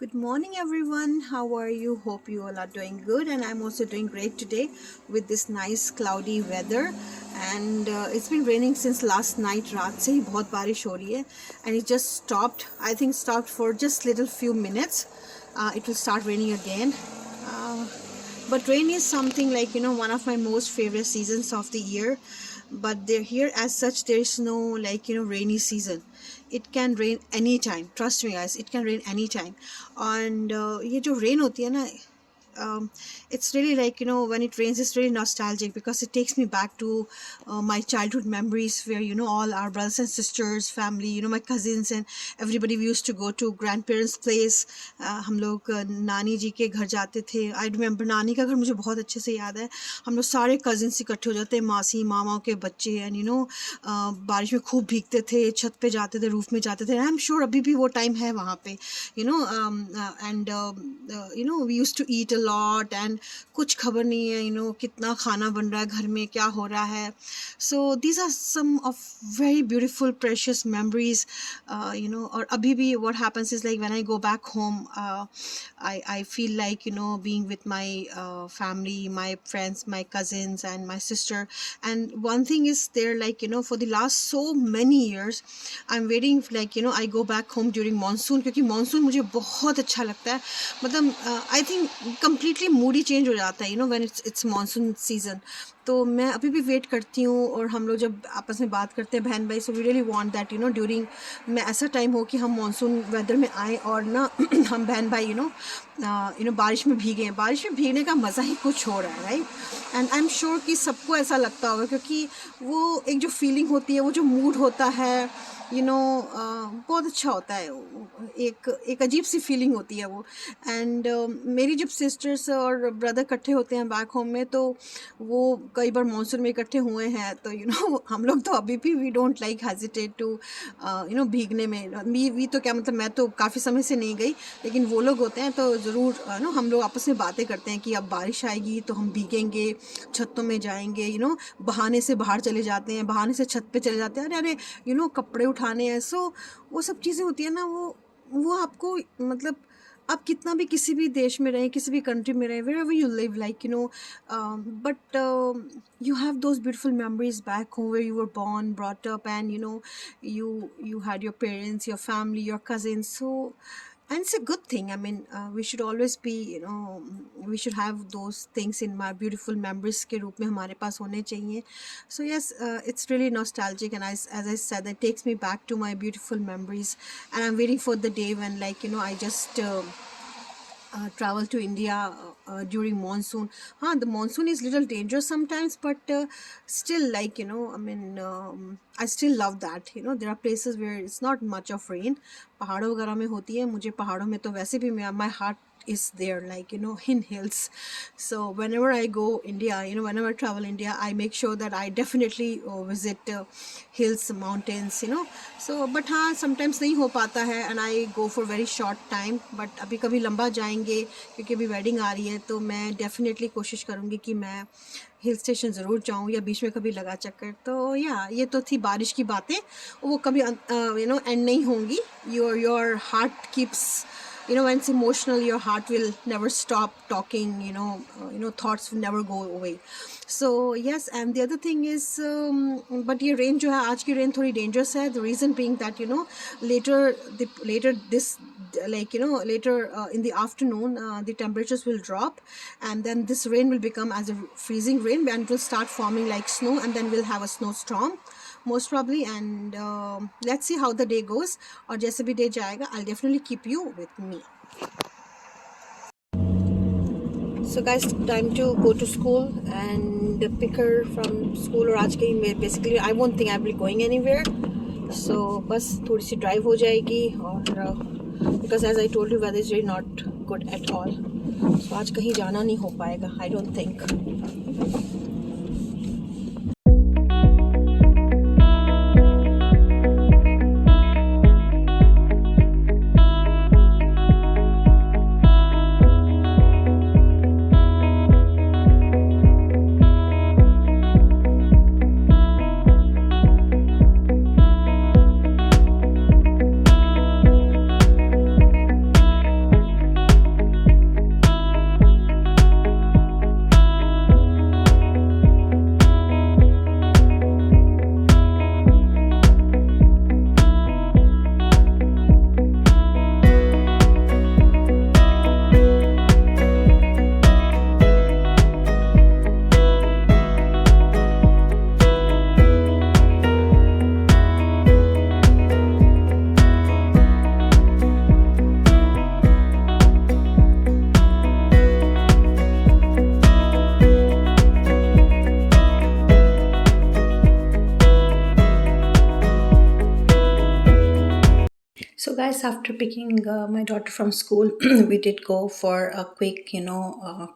Good morning, everyone. How are you? Hope you all are doing good, and I'm also doing great today with this nice cloudy weather. And it's been raining since last night. रात से ही बहुत बारिश हो रही है, and it just stopped. I think stopped for just little few minutes. It will start raining again. Uh, but rain is something like one of my most favorite seasons of the year. But there here as such there is no rainy season. It can rain anytime, trust me guys, it can rain anytime. And ये जो rain होती है ना, it's really when it rains it's really nostalgic because it takes me back to my childhood memories where all our brothers and sisters, family, my cousins and everybody, we used to go to grandparents place. हम लोग नानी जी के घर जाते थे. I remember नानी का घर मुझे बहुत अच्छे से याद है. हम लोग सारे cousins इकट्ठे हो जाते, मासी मामाओं के बच्चे, and बारिश में खूब भीगते थे, छत पे जाते थे, रूफ में जाते थे. आई एम श्योर अभी भी वो टाइम है वहाँ पे. And we used to eat a lot and कुछ खबर नहीं है कितना खाना बन रहा है घर में, क्या हो रहा है. So these are some of very beautiful precious memories. और अभी भी what happens is like when I go back home, I feel like being with my family, my friends, my cousins and my sister. And one thing is there, for the last so many years I'm waiting, I go back home during monsoon, क्योंकि monsoon मुझे बहुत अच्छा लगता है. मतलब I think completely moody change हो जाता है when it's monsoon season. तो मैं अभी भी वेट करती हूँ. और हम लोग जब आपस में बात करते हैं बहन भाई, so we really want that during में ऐसा टाइम हो कि हम मानसून वेदर में आए और ना हम बहन भाई बारिश में भीगे. बारिश में भीगने का मज़ा ही कुछ हो रहा है, right. And I am sure कि सबको ऐसा लगता होगा, क्योंकि वो एक जो फीलिंग होती है, वो जो मूड होता है बहुत अच्छा होता है. एक अजीब सी फीलिंग होती है वो. एंड मेरी जब सिस्टर्स और ब्रदर इकट्ठे होते हैं बैक होम में, तो वो कई बार मानसून में इकट्ठे हुए हैं. तो हम लोग तो अभी भी we don't like hesitate to भीगने में. वी तो क्या, मतलब मैं तो काफ़ी समय से नहीं गई, लेकिन वो लोग होते हैं तो ज़रूर हम लोग आपस में बातें करते हैं कि अब बारिश आएगी तो हम भीगेंगे, छतों में जाएंगे, बहाने से बाहर चले जाते हैं, बहाने से छत पे चले जाते हैं, अरे अरे कपड़े उठाने हैं. सो वो सब चीज़ें होती है ना, वो आपको, मतलब आप कितना भी किसी भी देश में रहें, किसी भी कंट्री में रहें, wherever you live, but you have those beautiful memories back home where you were born, brought up, and you had your parents, your family, your cousins. So, and it's a good thing. I mean, we should always be, we should have those things in my beautiful memories के रूप में हमारे पास होने चाहिए. So yes, it's really nostalgic, and as I said, it takes me back to my beautiful memories. And I'm waiting for the day when I just travel to India during monsoon. The monsoon is little dangerous sometimes, but still, I mean, I still love that. There are places where it's not much of rain. पहाड़ों वगैरह में होती है. मुझे पहाड़ों में तो वैसे भी my heart is there, in hills. So whenever I go India, whenever I travel India, I make sure that I definitely visit hills, mountains, so but हाँ sometimes नहीं हो पाता है, and I go for very short time. But अभी कभी लंबा जाएंगे क्योंकि अभी वेडिंग आ रही है, तो मैं definitely कोशिश करूँगी कि मैं हिल स्टेशन ज़रूर जाऊँ या बीच में कभी लगा चक्कर. तो या ये तो थी बारिश की बातें, वो कभी एंड नहीं होंगी. Your heart keeps, when it's emotional, your heart will never stop talking. Thoughts will never go away. So yes, and the other thing is, but ये rain जो है, आज की rain थोड़ी dangerous है. The reason being that later this, later in the afternoon, the temperatures will drop, and then this rain will become as a freezing rain, and it will start forming like snow, and then we'll have a snowstorm most probably. And let's see how the day goes. और जैसे भी day जाएगा, I'll definitely keep you with me. So guys, time to go to school and pick her from school. और आज कहीं basically I won't think I'll be going anywhere. So बस थोड़ी सी drive हो जाएगी. और because as I told you, weather is really not good at all. So आज कहीं जाना नहीं हो पाएगा, I don't think. guys, after picking my daughter from school, we did go for a quick,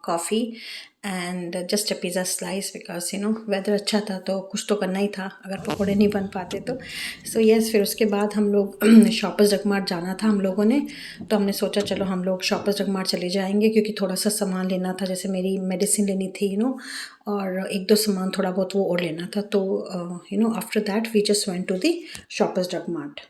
coffee and just a pizza slice because weather अच्छा था तो कुछ तो करना ही था अगर पकोड़े नहीं बन पाते तो yes, फिर उसके बाद हम लोग शॉपर्स ड्रग मार्ट जाना था हम लोगों ने तो हमने सोचा चलो हम लोग शॉपर्स ड्रग मार्ट चले जाएंगे क्योंकि थोड़ा सा सामान लेना था जैसे मेरी मेडिसिन लेनी थी और एक दो सामान थोड़ा बहुत वो और लेना था तो after that we just went to the Shoppers Drug Mart.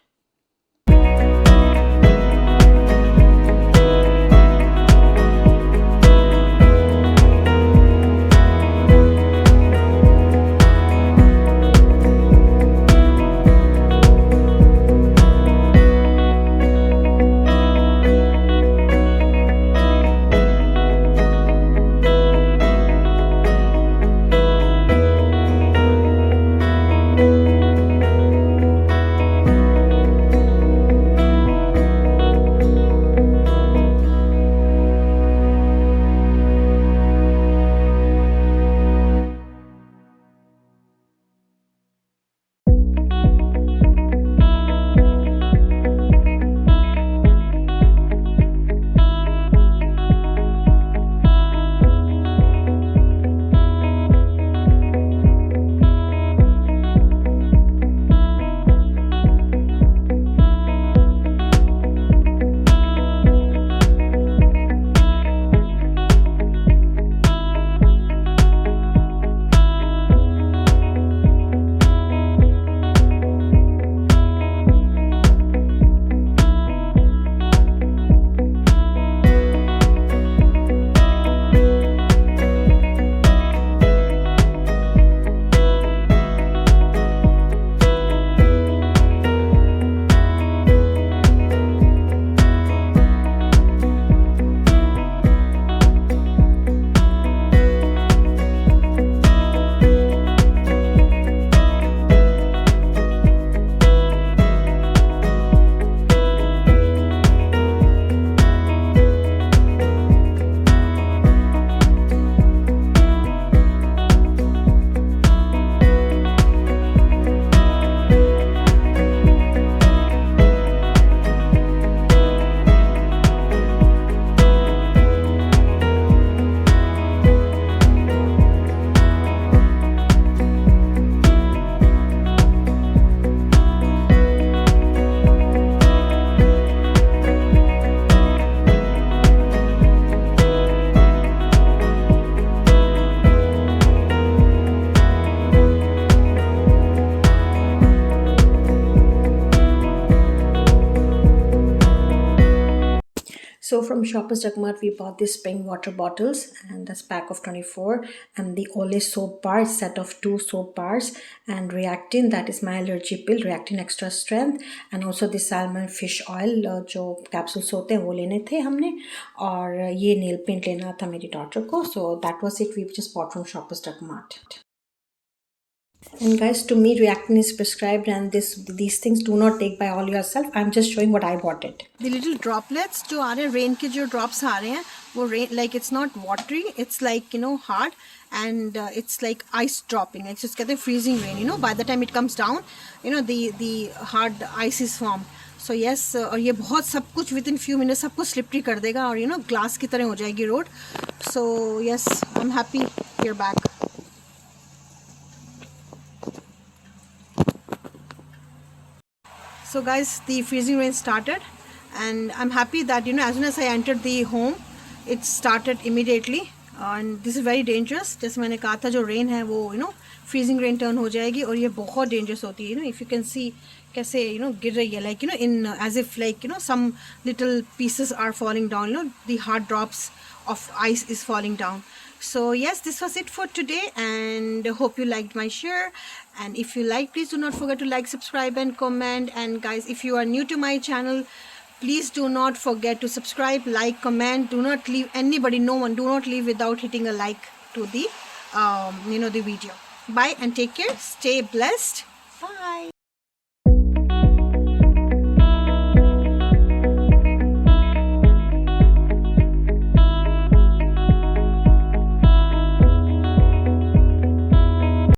So from Shoppers Drug Mart, we bought these spring water bottles and this pack of 24 and the Olay soap bar set of 2 soap bars and Reactin, that is my allergy pill, Reactin extra strength, and also the salmon fish oil जो capsules होते हैं वो लेने थे हमने और ये nail paint लेना था मेरी daughter को. So that was it. We just bought from Shoppers Drug Mart. And guys, to me Reactin is prescribed and these things do not take by all yourself. I'm just showing what I bought it. The little droplets जो आ रहे हैं, rain के जो drops आ रहे हैं वो rain, like it's not watery, it's like hard and it's like ice dropping, like just कहते हैं freezing rain. By the time it comes down the hard ice is formed. So yes, और ये बहुत सब कुछ within few minutes सब कुछ slippery कर देगा और glass की तरह हो जाएगी road. So yes, I'm happy you're back. So guys, the freezing rain started and I'm happy that as soon as I entered the home it started immediately and this is very dangerous. जैसे मैंने कहा था जो rain है वो freezing rain turn हो जाएगी और ये बहुत dangerous होती है. If you can see कैसे गिर रही है, like in as if like some little pieces are falling down, the hard drops of ice is falling down. So yes, this was it for today and hope you liked my share, and if you like, please do not forget to like, subscribe and comment. And guys, if you are new to my channel, please do not forget to subscribe, like, comment. Do not leave no one do not leave without hitting a like to the the video. Bye and take care. Stay blessed. Bye.